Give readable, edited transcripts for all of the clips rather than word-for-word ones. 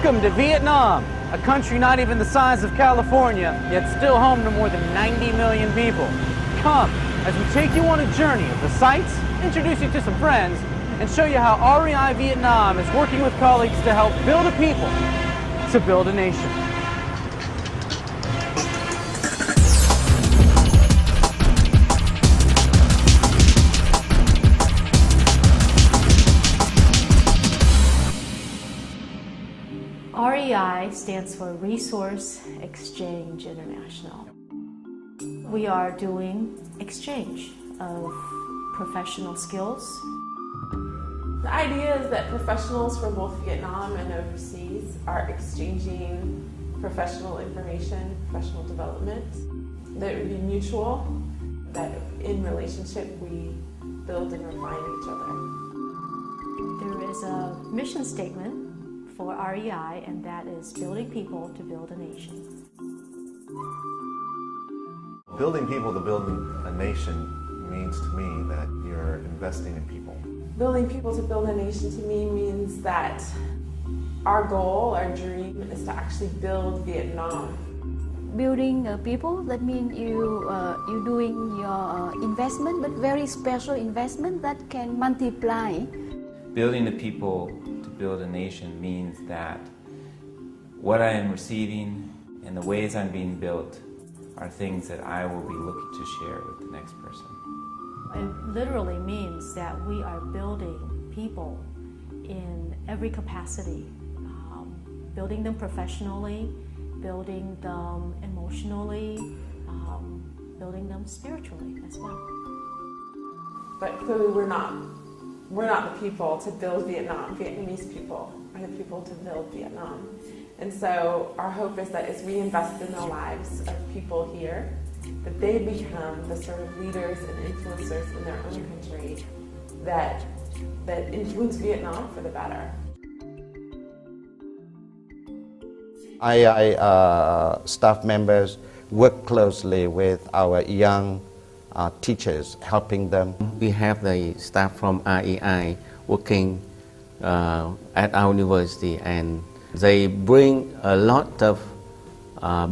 Welcome to Vietnam, a country not even the size of California, yet still home to more than 90 million people. Come as we take you on a journey of the sights, introduce you to some friends, and show you how REI Vietnam is working with colleagues to help build a people, to build a nation. REI stands for Resource Exchange International. We are doing exchange of professional skills. The idea is that professionals from both Vietnam and overseas are exchanging professional information, professional development, that it would be mutual, that in relationship we build and refine each other. There is a mission statement for REI, and that is building people to build a nation. Building people to build a nation means to me that you're investing in people. Building people to build a nation to me means that our goal, our dream, is to actually build Vietnam. Building people, that means you doing your investment, but very special investment that can multiply. Building the people to build a nation means that what I am receiving and the ways I'm being built are things that I will be looking to share with the next person. It literally means that we are building people in every capacity, building them professionally, building them emotionally, building them spiritually as well. But clearly we're not the people to build Vietnam. Vietnamese people are the people to build Vietnam. And so our hope is that as we invest in the lives of people here, that they become the sort of leaders and influencers in their own country that influence Vietnam for the better. REI staff members work closely with our young teachers, helping them. We have the staff from REI working at our university, and they bring a lot of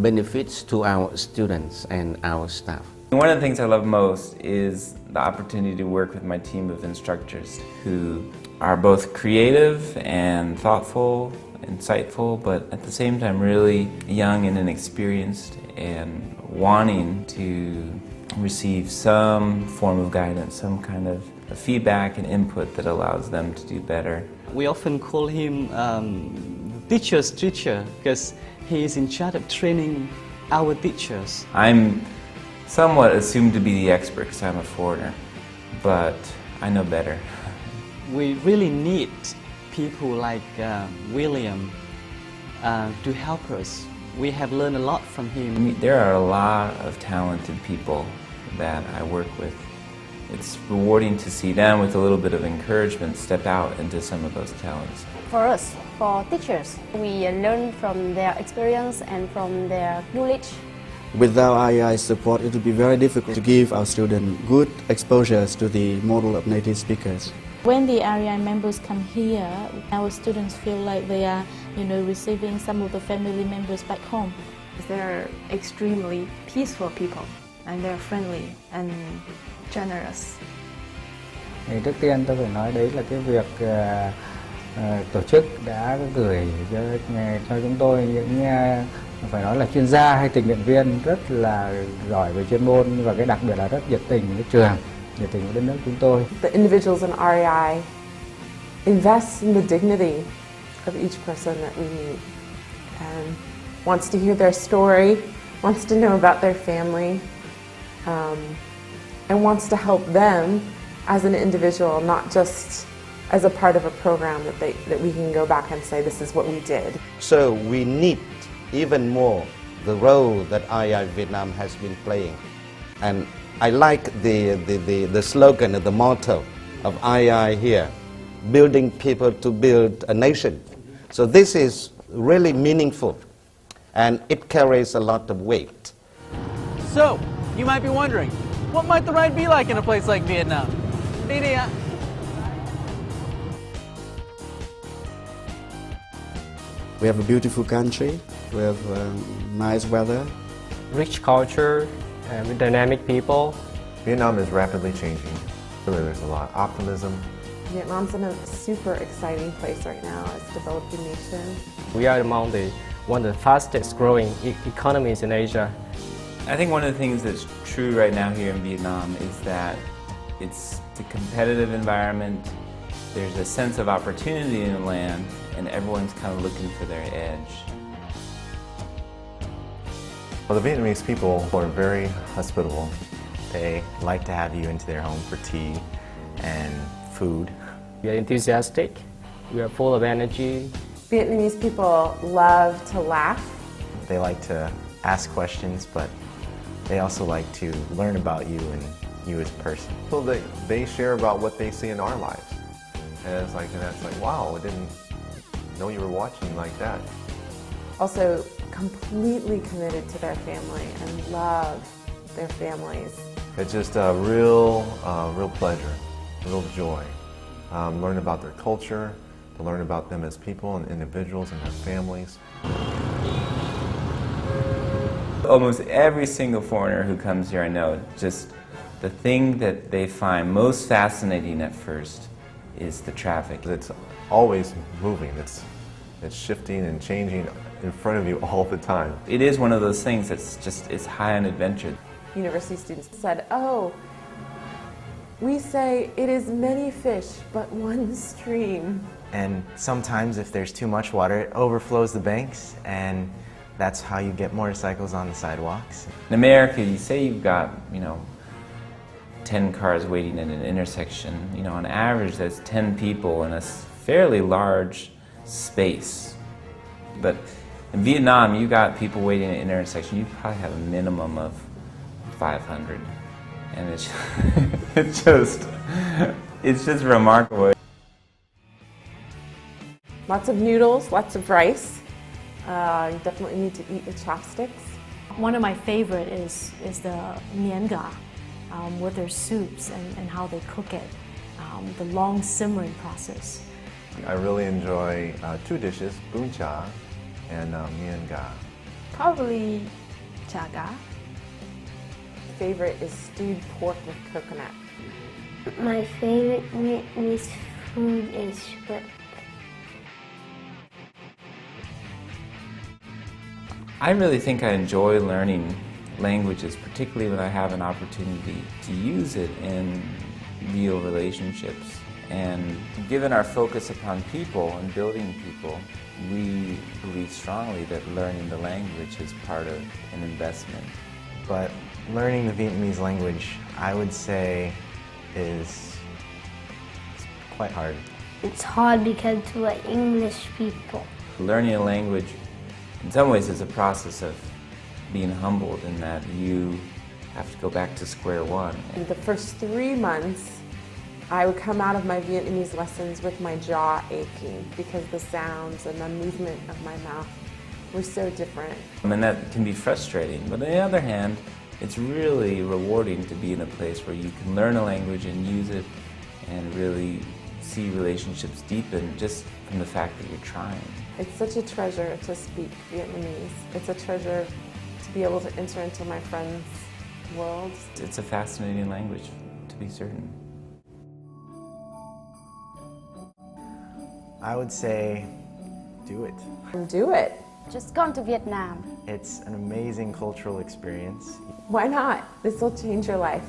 benefits to our students and our staff. One of the things I love most is the opportunity to work with my team of instructors who are both creative and thoughtful, insightful, but at the same time really young and inexperienced and wanting to receive some form of guidance, some kind of feedback and input that allows them to do better. We often call him teacher's teacher because he is in charge of training our teachers. I'm somewhat assumed to be the expert because I'm a foreigner, but I know better. We really need people like William to help us. We have learned a lot from him. There are a lot of talented people that I work with. It's rewarding to see them with a little bit of encouragement step out into some of those talents. For us, for teachers, we learn from their experience and from their knowledge. Without REI support, it would be very difficult to give our students good exposures to the model of native speakers. When the REI members come here, our students feel like they are, receiving some of the family members back home. They're extremely peaceful people, and they're friendly and generous. Thì trước tiên tôi phải nói đấy là cái việc tổ chức đã gửi cho chúng tôi những phải nói là chuyên gia hay tình nguyện viên rất là giỏi về chuyên môn, và cái đặc biệt là rất nhiệt tình với trường, nhiệt tình với đất nước chúng tôi. The individuals in REI invest in the dignity of each person that we meet and wants to hear their story, wants to know about their family, and wants to help them as an individual, not just as a part of a program that we can go back and say, this is what we did. So we need even more the role that REI Vietnam has been playing. And I like the slogan, the motto of REI here, building people to build a nation. So this is really meaningful, and it carries a lot of weight. So, you might be wondering, what might the ride be like in a place like Vietnam? Đi đi ạ. We have a beautiful country, we have nice weather. Rich culture, with dynamic people. Vietnam is rapidly changing. There's a lot of optimism. Vietnam's in a super exciting place right now as a developing nation. We are among one of the fastest growing economies in Asia. I think one of the things that's true right now here in Vietnam is that it's a competitive environment. There's a sense of opportunity in the land, and everyone's kind of looking for their edge. Well, the Vietnamese people are very hospitable. They like to have you into their home for tea and food. We are enthusiastic, we are full of energy. Vietnamese people love to laugh. They like to ask questions, but they also like to learn about you and you as a person. So they share about what they see in our lives. And that's like, wow, I didn't know you were watching like that. Also completely committed to their family and love their families. It's just a real pleasure, real joy. Learn about their culture, to learn about them as people and individuals and their families. Almost every single foreigner who comes here I know, just the thing that they find most fascinating at first is the traffic. It's always moving, it's shifting and changing in front of you all the time. It is one of those things it's high on adventure. University students said, oh, we say it is many fish, but one stream. And sometimes if there's too much water, it overflows the banks, and that's how you get motorcycles on the sidewalks. In America, you say you've got, 10 cars waiting in an intersection. On average, that's 10 people in a fairly large space. But in Vietnam, you got people waiting at an intersection, you probably have a minimum of 500. And it's just remarkable. Lots of noodles, lots of rice. You definitely need to eat with chopsticks. One of my favorite is the Mien Ga, with their soups and how they cook it, the long simmering process. I really enjoy two dishes, Bún Chả and Mien Ga. Probably Chả Ga. Favorite is stewed pork with coconut. My favorite Vietnamese food is shrimp. I really think I enjoy learning languages, particularly when I have an opportunity to use it in real relationships. And given our focus upon people and building people, we believe strongly that learning the language is part of an investment. But learning the Vietnamese language, I would say, is quite hard. It's hard because we're English people. Learning a language, in some ways, is a process of being humbled in that you have to go back to square one. In the first 3 months, I would come out of my Vietnamese lessons with my jaw aching because the sounds and the movement of my mouth were so different. And that can be frustrating, but on the other hand, it's really rewarding to be in a place where you can learn a language and use it and really see relationships deepen just from the fact that you're trying. It's such a treasure to speak Vietnamese. It's a treasure to be able to enter into my friends' worlds. It's a fascinating language, to be certain. I would say, do it. Do it. Just come to Vietnam. It's an amazing cultural experience. Why not? This will change your life.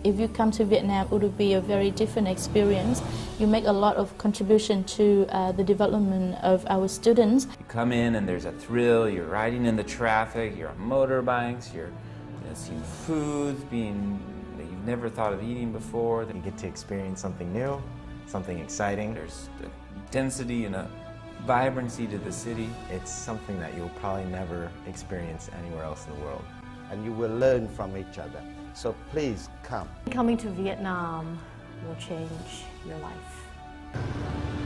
If you come to Vietnam, it will be a very different experience. You make a lot of contribution to the development of our students. You come in and there's a thrill, you're riding in the traffic, you're on motorbikes, you're seeing foods that you've never thought of eating before. You get to experience something new, something exciting. There's the density and a vibrancy to the city. It's something that you'll probably never experience anywhere else in the world. And you will learn from each other. So please come. Coming to Vietnam will change your life.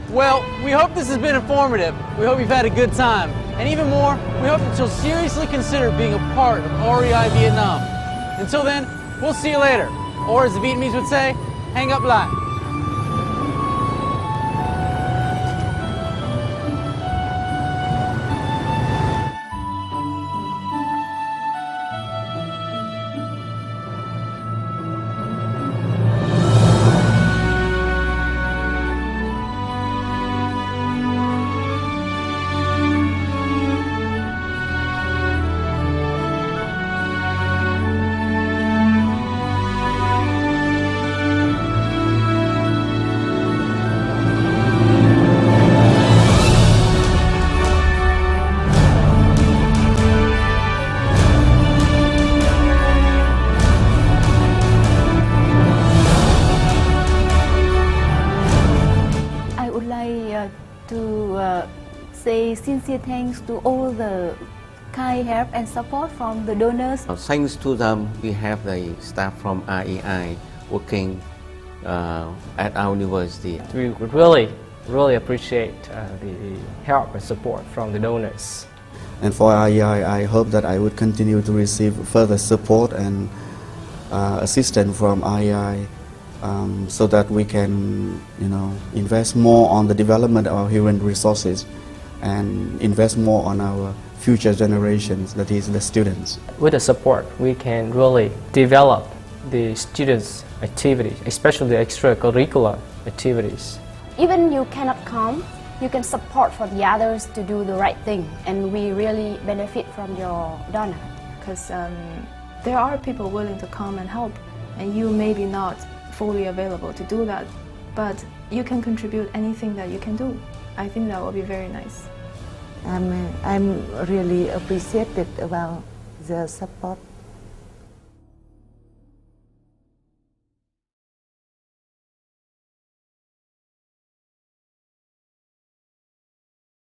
Well, we hope this has been informative. We hope you've had a good time. And even more, we hope that you'll seriously consider being a part of REI Vietnam. Until then, we'll see you later. Or as the Vietnamese would say, hang up lại. sincere thanks to all the kind help and support from the donors. Thanks to them, we have the staff from REI working at our university. We really appreciate the help and support from the donors. And for REI, I hope that I would continue to receive further support and assistance from REI so that we can, invest more on the development of our human resources and invest more on our future generations, that is the students. With the support, we can really develop the students' activities, especially the extracurricular activities. Even you cannot come, you can support for the others to do the right thing, and we really benefit from your donor. Because there are people willing to come and help, and you may be not fully available to do that, but you can contribute anything that you can do. I think that will be very nice. I'm really appreciated about the support